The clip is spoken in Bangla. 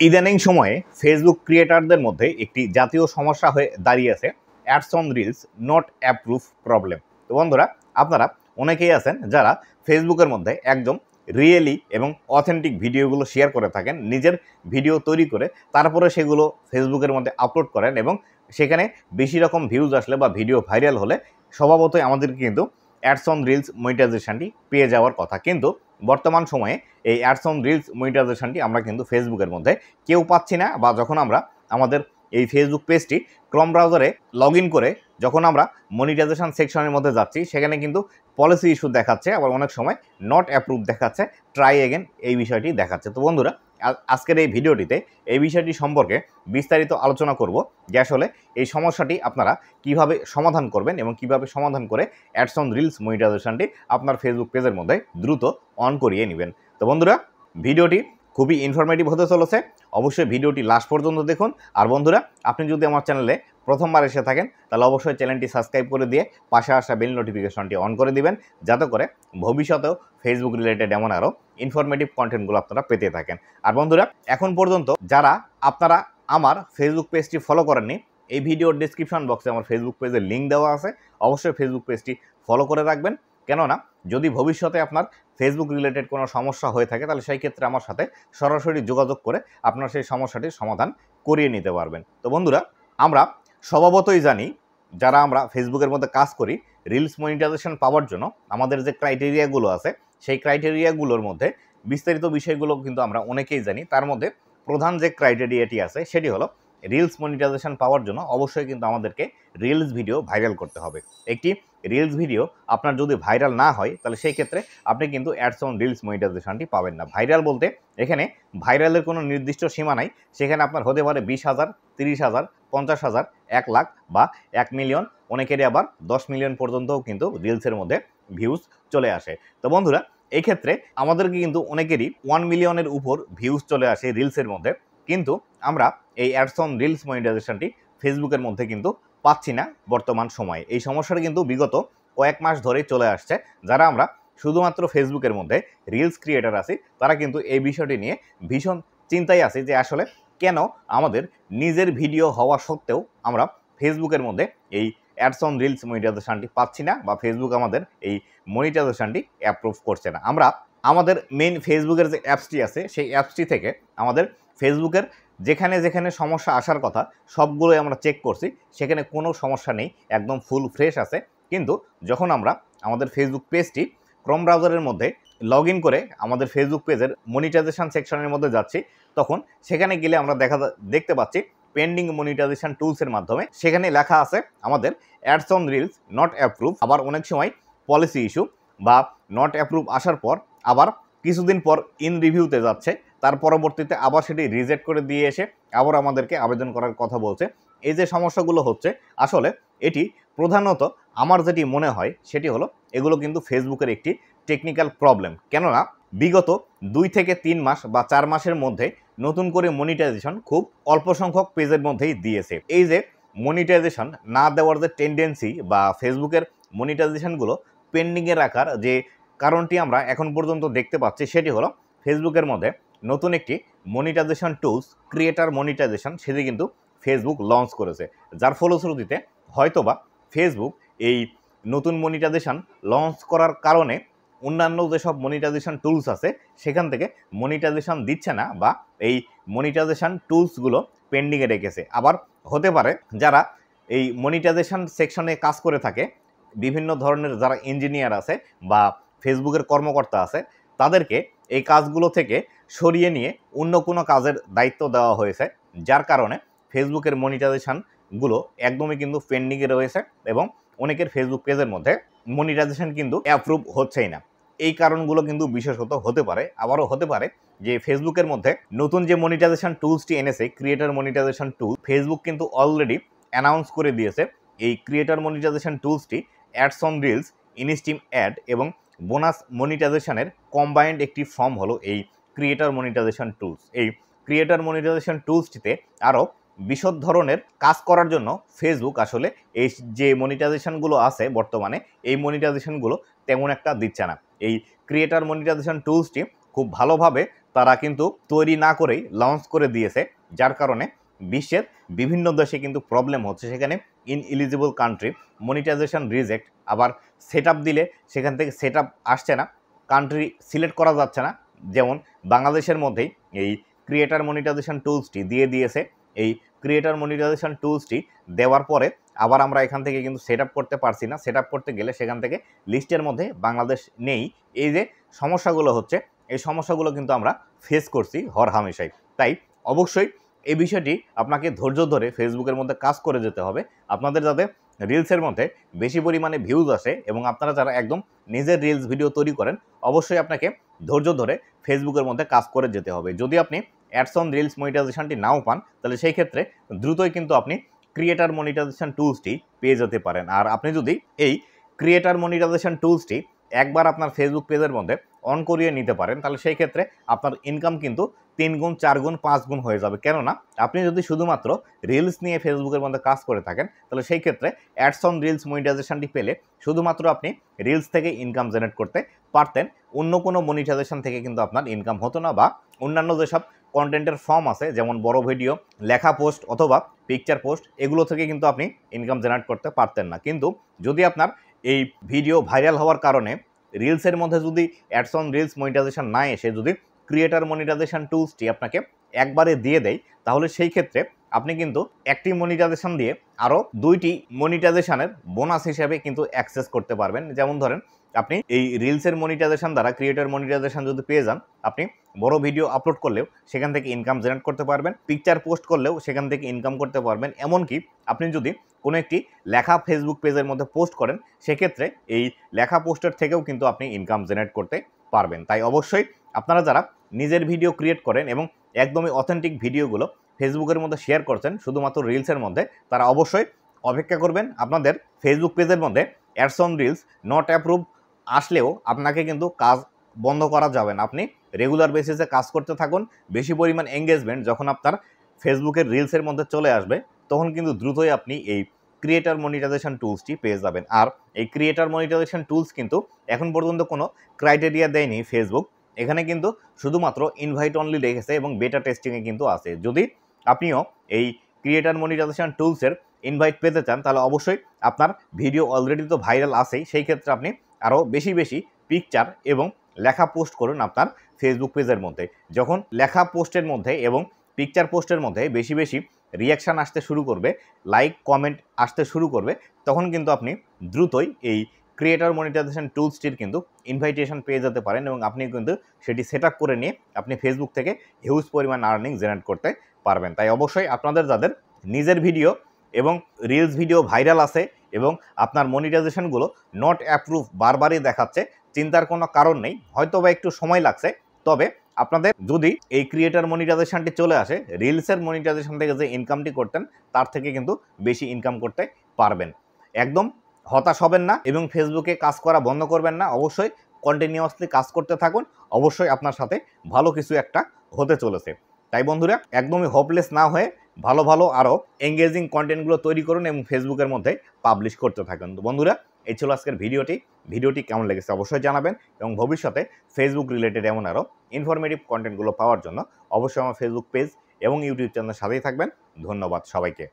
ইদানিং সময়ে ফেসবুক ক্রিয়েটারদের মধ্যে একটি জাতীয় সমস্যা হয়ে দাঁড়িয়েছে ads on reels not approve problem. তো বন্ধুরা, আপনারা অনেকেই আছেন যারা ফেসবুকের মধ্যে একদম রিয়েলি এবং অথেন্টিক ভিডিওগুলো শেয়ার করে থাকেন, নিজের ভিডিও তৈরি করে তারপরে সেগুলো ফেসবুকের মধ্যে আপলোড করেন এবং সেখানে বেশি রকম ভিউজ আসলে বা ভিডিও ভাইরাল হলে স্বভাবতই আমাদেরকে কিন্তু অ্যাডস অন রিলস মনিটাইজেশনটি পেয়ে যাওয়ার কথা। কিন্তু বর্তমান সময়ে এই অ্যাডস অন রিলস মনিটাইজেশনটি আমরা কিন্তু ফেসবুকের মধ্যে কেউ পাচ্ছি না, বা যখন আমরা আমাদের এই ফেসবুক পেজটি ক্রোম ব্রাউজারে লগ ইন করে যখন আমরা মনিটাইজেশন সেকশনের মধ্যে যাচ্ছি, সেখানে কিন্তু পলিসি ইস্যু দেখাচ্ছে, আবার অনেক সময় নট অ্যাপ্রুভ দেখাচ্ছে, ট্রাই এগেন এই বিষয়টি দেখাচ্ছে। তো বন্ধুরা, আজকের এই ভিডিওটিতে এই বিষয়টি সম্পর্কে বিস্তারিত আলোচনা করব যে আসলে এই সমস্যাটি আপনারা কিভাবে সমাধান করবেন এবং কিভাবে সমাধান করে অ্যাডস অন রিলস মনিটাইজেশনটি আপনার ফেসবুক পেজের মধ্যে দ্রুত অন করিয়ে নেবেন। তো বন্ধুরা, ভিডিওটি খুবই ইনফরমেটিভ হতে চলেছে, অবশ্যই ভিডিওটি লাস্ট পর্যন্ত দেখুন। আর বন্ধুরা, আপনি যদি আমার চ্যানেলে প্রথমবার এসে থাকেন তাহলে অবশ্যই চ্যানেলটি সাবস্ক্রাইব করে দিয়ে পাশে আসা বেল নোটিফিকেশনটি অন করে দিবেন, যাতে করে ভবিষ্যতেও ফেসবুক রিলেটেড এমন আরও ইনফরমেটিভ কন্টেন্টগুলো আপনারা পেতে থাকেন। আর বন্ধুরা, এখন পর্যন্ত যারা আপনারা আমার ফেসবুক পেজটি ফলো করেননি, এই ভিডিওর ডিসক্রিপশন বক্সে আমার ফেসবুক পেজের লিঙ্ক দেওয়া আছে, অবশ্যই ফেসবুক পেজটি ফলো করে রাখবেন। কেননা যদি ভবিষ্যতে আপনার ফেসবুক রিলেটেড কোনো সমস্যা হয়ে থাকে তাহলে সেই ক্ষেত্রে আমার সাথে সরাসরি যোগাযোগ করে আপনার সেই সমস্যাটির সমাধান করিয়ে নিতে পারবেন। তো বন্ধুরা, আমরা স্বভাবতই জানি যারা আমরা ফেসবুকের মধ্যে কাজ করি, রিলস মনিটাইজেশন পাওয়ার জন্য আমাদের যে ক্রাইটেরিয়াগুলো আছে সেই ক্রাইটেরিয়াগুলোর মধ্যে বিস্তারিত বিষয়গুলো কিন্তু আমরা অনেকেই জানি। তার মধ্যে প্রধান যে ক্রাইটেরিয়াটি আছে সেটি হলো রিলস মনিটাইজেশন পাওয়ার জন্য অবশ্যই কিন্তু আমাদেরকে রিলস ভিডিও ভাইরাল করতে হবে। একটি রিলস ভিডিও আপনার যদি ভাইরাল না হয় তাহলে সেই ক্ষেত্রে আপনি কিন্তু অ্যাডস অন রিলস মনিটাইজেশনটি পাবেন না। ভাইরাল বলতে এখানে ভাইরালের কোনো নির্দিষ্ট সীমা নাই, সেখানে আপনার হতে পারে 20,000, 30,000, 50,000, 1 লাখ বা 1 মিলিয়ন, অনেকেরই আবার 10 মিলিয়ন পর্যন্তও কিন্তু রিলসের মধ্যে ভিউজ চলে আসে। তো বন্ধুরা, এই ক্ষেত্রে আমাদেরকে কিন্তু অনেকেরই 1 মিলিয়নের উপর ভিউজ চলে আসে রিলসের মধ্যে, কিন্তু আমরা এই অ্যাডস অন রিলস মনিটাইজেশনটি ফেসবুকের মধ্যে কিন্তু পাচ্ছি না বর্তমান সময়ে। এই সমস্যাটা কিন্তু বিগত কয়েক মাস ধরেই চলে আসছে। যারা আমরা শুধুমাত্র ফেসবুকের মধ্যে রিলস ক্রিয়েটার আছি তারা কিন্তু এই বিষয়টি নিয়ে ভীষণ চিন্তায় আছি যে আসলে কেন আমাদের নিজের ভিডিও হওয়া সত্ত্বেও আমরা ফেসবুকের মধ্যে এই অ্যাডস অন রিলস মনিটাইজেশনটি পাচ্ছি না, বা ফেসবুক আমাদের এই মনিটাইজেশনটি অ্যাপ্রুভ করছে না। আমরা আমাদের মেইন ফেসবুকের যে অ্যাপসটি আছে সেই অ্যাপসটি থেকে আমাদের ফেসবুকের যেখানে যেখানে সমস্যা আসার কথা সবগুলোই আমরা চেক করছি, সেখানে কোনো সমস্যা নেই, একদম ফুল ফ্রেশ আছে। কিন্তু যখন আমরা আমাদের ফেসবুক পেজটি ক্রোম ব্রাউজারের মধ্যে লগ ইন করে আমাদের ফেসবুক পেজের মনিটাইজেশন সেকশনের মধ্যে যাচ্ছি, তখন সেখানে গেলে আমরা দেখতে পাচ্ছি পেন্ডিং মনিটাইজেশন টুলসের মাধ্যমে সেখানে লেখা আছে আমাদের ads on reels not approve. আবার অনেক সময় পলিসি ইস্যু বা নট অ্যাপ্রুভ আসার পর আবার কিছুদিন পর ইন রিভিউতে যাচ্ছে, তার পরবর্তীতে আবার সেটি রিজেক্ট করে দিয়ে এসে আবার আমাদেরকে আবেদন করার কথা বলছে। এই যে সমস্যাগুলো হচ্ছে, আসলে এটি প্রধানত আমার যেটি মনে হয় সেটি হলো এগুলো কিন্তু ফেসবুকের একটি টেকনিক্যাল প্রবলেম। কেননা বিগত 2 থেকে 3 মাস বা 4 মাসের মধ্যে নতুন করে মনিটাইজেশন খুব অল্প সংখ্যক পেজের মধ্যেই দিয়েছে। এই যে মনিটাইজেশন না দেওয়ার যে টেন্ডেন্সি বা ফেসবুকের মনিটাইজেশনগুলো পেন্ডিংয়ে রাখার যে কারণটি আমরা এখন পর্যন্ত দেখতে পাচ্ছি সেটি হলো ফেসবুকের মধ্যে নতুন একটি মনিটাইজেশন টুলস ক্রিয়েটার মনিটাইজেশন সেটি কিন্তু ফেসবুক লঞ্চ করেছে, যার ফলশ্রুতিতে হয়তোবা ফেসবুক এই নতুন মনিটাইজেশন লঞ্চ করার কারণে অন্যান্য যেসব মনিটাইজেশন টুলস আছে সেখান থেকে মনিটাইজেশন দিচ্ছে না, বা এই মনিটাইজেশন টুলসগুলো পেন্ডিংয়ে রেখেছে। আবার হতে পারে যারা এই মনিটাইজেশন সেকশনে কাজ করে থাকে, বিভিন্ন ধরনের যারা ইঞ্জিনিয়ার আছে বা ফেসবুকের কর্মকর্তা আছে, তাদেরকে এই কাজগুলো থেকে সরিয়ে নিয়ে অন্য কোনো কাজের দায়িত্ব দেওয়া হয়েছে, যার কারণে ফেসবুকের মনিটাইজেশনগুলো একদমই কিন্তু পেন্ডিংয়ে রয়েছে এবং অনেকের ফেসবুক পেজের মধ্যে মনিটাইজেশন কিন্তু অ্যাপ্রুভ হচ্ছেই না। এই কারণগুলো কিন্তু বিশেষত হতে পারে। আবারও হতে পারে যে ফেসবুকের মধ্যে নতুন যে মনিটাইজেশন টুলসটি এনেছে ক্রিয়েটার মনিটাইজেশন টুল, ফেসবুক কিন্তু অলরেডি অ্যানাউন্স করে দিয়েছে এই ক্রিয়েটার মনিটাইজেশন টুলসটি ads on reels, instream ad এবং বোনাস মনিটাইজেশনের কম্বাইন্ড একটি ফর্ম হলো এই ক্রিয়েটার মনিটাইজেশন টুলস। এই ক্রিয়েটার মনিটাইজেশন টুলসটিতে আরও বিশদ ধরনের কাজ করার জন্য ফেসবুক আসলে এই যে মনিটাইজেশনগুলো আছে বর্তমানে এই মনিটাইজেশনগুলো তেমন একটা দিচ্ছে না। এই ক্রিয়েটার মনিটাইজেশন টুলসটি খুব ভালোভাবে তারা কিন্তু তৈরি না করেই লঞ্চ করে দিয়েছে, যার কারণে বিশ্বের বিভিন্ন দেশে কিন্তু প্রবলেম হচ্ছে। সেখানে ইনএলিজিবল কান্ট্রি, মনিটাইজেশন রিজেক্ট, আবার সেট দিলে সেখান থেকে সেট আসছে না, কান্ট্রি সিলেক্ট করা যাচ্ছে না। যেমন বাংলাদেশের মধ্যেই এই ক্রিয়েটার মনিটাইজেশন টুলসটি দিয়ে দিয়েছে। এই ক্রিয়েটার মনিটাইজেশন টুলসটি দেওয়ার পরে আবার আমরা এখান থেকে কিন্তু সেট করতে পারছি না। সেট করতে গেলে সেখান থেকে লিস্টের মধ্যে বাংলাদেশ নেই। এই যে সমস্যাগুলো হচ্ছে, এই সমস্যাগুলো কিন্তু আমরা ফেস করছি হরহামেশাই। তাই অবশ্যই এই বিষয়টি আপনাকে ধৈর্য ধরে ফেসবুকের মধ্যে কাজ করে যেতে হবে। আপনাদের যাতে রিলসের মধ্যে বেশি পরিমাণে ভিউজ আসে এবং আপনারা যারা একদম নিজের রিলস ভিডিও তৈরি করেন, অবশ্যই আপনাকে ধৈর্য ধরে ফেসবুকের মধ্যে কাজ করে যেতে হবে। যদি আপনি অ্যাডস অন রিলস মনিটাইজেশনটি নাও পান, তাহলে সেই ক্ষেত্রে দ্রুতই কিন্তু আপনি ক্রিয়েটার মনিটাইজেশন টুলসটি পেয়ে যেতে পারেন। আর আপনি যদি এই ক্রিয়েটার মনিটাইজেশন টুলসটি একবার আপনার ফেসবুক পেজের মধ্যে অন করিয়ে নিতে পারেন, তাহলে সেই ক্ষেত্রে আপনার ইনকাম কিন্তু 3 গুণ, 4 গুণ, 5 গুণ হয়ে যাবে। কেননা আপনি যদি শুধুমাত্র রিলস নিয়ে ফেসবুকের মধ্যে কাজ করে থাকেন, তাহলে সেই ক্ষেত্রে অ্যাডস অন রিলস মনিটাইজেশনটি পেলে শুধুমাত্র আপনি রিলস থেকে ইনকাম জেনারেট করতে পারতেন। অন্য কোনো মনিটাইজেশন থেকে কিন্তু আপনার ইনকাম হতো না, বা অন্যান্য যেসব কন্টেন্টের ফর্ম আছে, যেমন বড় ভিডিও, লেখা পোস্ট অথবা পিকচার পোস্ট, এগুলো থেকে কিন্তু আপনি ইনকাম জেনারেট করতে পারতেন না। কিন্তু যদি আপনার এই ভিডিও ভাইরাল হওয়ার কারণে রিলসের মধ্যে যদি অ্যাডস অন রিলস মনিটাইজেশন না এসে যদি ক্রিয়েটার মনিটাইজেশন টুলসটি আপনাকে একবারে দিয়ে দেয়, তাহলে সেই ক্ষেত্রে আপনি কিন্তু একটি মনিটাইজেশন দিয়ে আরও 2টি মনিটাইজেশনের বোনাস হিসেবে কিন্তু অ্যাক্সেস করতে পারবেন। যেমন ধরেন, আপনি এই রিলসের মনিটাইজেশন দ্বারা ক্রিয়েটার মনিটাইজেশন যদি পেয়ে যান, আপনি বড় ভিডিও আপলোড করলেও সেখান থেকে ইনকাম জেনারেট করতে পারবেন, পিকচার পোস্ট করলেও সেখান থেকে ইনকাম করতে পারবেন। এমনকি আপনি যদি কোনো একটি লেখা ফেসবুক পেজের মধ্যে পোস্ট করেন, সেক্ষেত্রে এই লেখা পোস্টের থেকেও কিন্তু আপনি ইনকাম জেনারেট করতে পারবেন। তাই অবশ্যই আপনারা যারা নিজের ভিডিও ক্রিয়েট করেন এবং একদমই অথেন্টিক ভিডিওগুলো ফেসবুকের মধ্যে শেয়ার করছেন শুধুমাত্র রিলসের মধ্যে, তারা অবশ্যই অপেক্ষা করবেন। আপনাদের ফেসবুক পেজের মধ্যে ads on reels not approve আসলেও আপনাকে কিন্তু কাজ বন্ধ করা যাবে না। আপনি রেগুলার বেসিসে কাজ করতে থাকুন। বেশি পরিমাণ এঙ্গেজমেন্ট যখন আপনার ফেসবুকের রিলসের মধ্যে চলে আসবে, তখন কিন্তু দ্রুতই আপনি এই ক্রিয়েটার মনিটাইজেশন টুলসটি পেয়ে যাবেন। আর এই ক্রিয়েটার মনিটাইজেশন টুলস কিন্তু এখন পর্যন্ত কোনো ক্রাইটেরিয়া দেয়নি ফেসবুক। এখানে কিন্তু শুধুমাত্র ইনভাইট অনলি রেখেছে এবং বেটা টেস্টিংয়ে কিন্তু আছে। যদি আপনিও এই ক্রিয়েটার মনিটাইজেশন টুলসের ইনভাইট পেতে চান, তাহলে অবশ্যই আপনার ভিডিও অলরেডি তো ভাইরাল আছেই, সেই ক্ষেত্রে আপনি আরও বেশি বেশি পিকচার এবং লেখা পোস্ট করুন আপনার ফেসবুক পেজের মধ্যে। যখন লেখা পোস্টের মধ্যে এবং পিকচার পোস্টের মধ্যে বেশি বেশি রিয়াকশান আসতে শুরু করবে, লাইক কমেন্ট আসতে শুরু করবে, তখন কিন্তু আপনি দ্রুতই এই ক্রিয়েটার মনিটাইজেশন টুলসটির কিন্তু ইনভাইটেশন পেয়ে যেতে পারেন এবং আপনি কিন্তু সেটি সেট আপ করে নিয়ে আপনি ফেসবুক থেকে হিউজ পরিমাণ আর্নিং জেনারেট করতে পারবেন। তাই অবশ্যই আপনাদের যাদের নিজের ভিডিও এবং রিলস ভিডিও ভাইরাল আছে এবং আপনার মনিটাইজেশনগুলো নট অ্যাপ্রুভ বারবারই দেখাচ্ছে, চিন্তার কোনো কারণ নেই। হয়তো বা একটু সময় লাগছে, তবে আপনাদের যদি এই ক্রিয়েটার মনিটাইজেশনটি চলে আসে, রিলসের মনিটাইজেশন থেকে যে ইনকামটি করতেন তার থেকে কিন্তু বেশি ইনকাম করতে পারবেন। একদম হতাশ হবেন না এবং ফেসবুকে কাজ করা বন্ধ করবেন না। অবশ্যই কন্টিনিউয়াসলি কাজ করতে থাকুন। অবশ্যই আপনার সাথে ভালো কিছু একটা হতে চলেছে। তাই বন্ধুরা, একদমই হোপলেস না হয়ে ভালো ভালো আরও এঙ্গেজিং কন্টেন্টগুলো তৈরি করুন এবং ফেসবুকের মধ্যে পাবলিশ করতে থাকুন। তো বন্ধুরা, এই ছিল আজকের ভিডিওটি কেমন লেগেছে অবশ্যই জানাবেন এবং ভবিষ্যতে ফেসবুক রিলেটেড এমন আরও ইনফরমেটিভ কন্টেন্টগুলো পাওয়ার জন্য অবশ্যই আমার ফেসবুক পেজ এবং ইউটিউব চ্যানেলের সাথেই থাকবেন। ধন্যবাদ সবাইকে।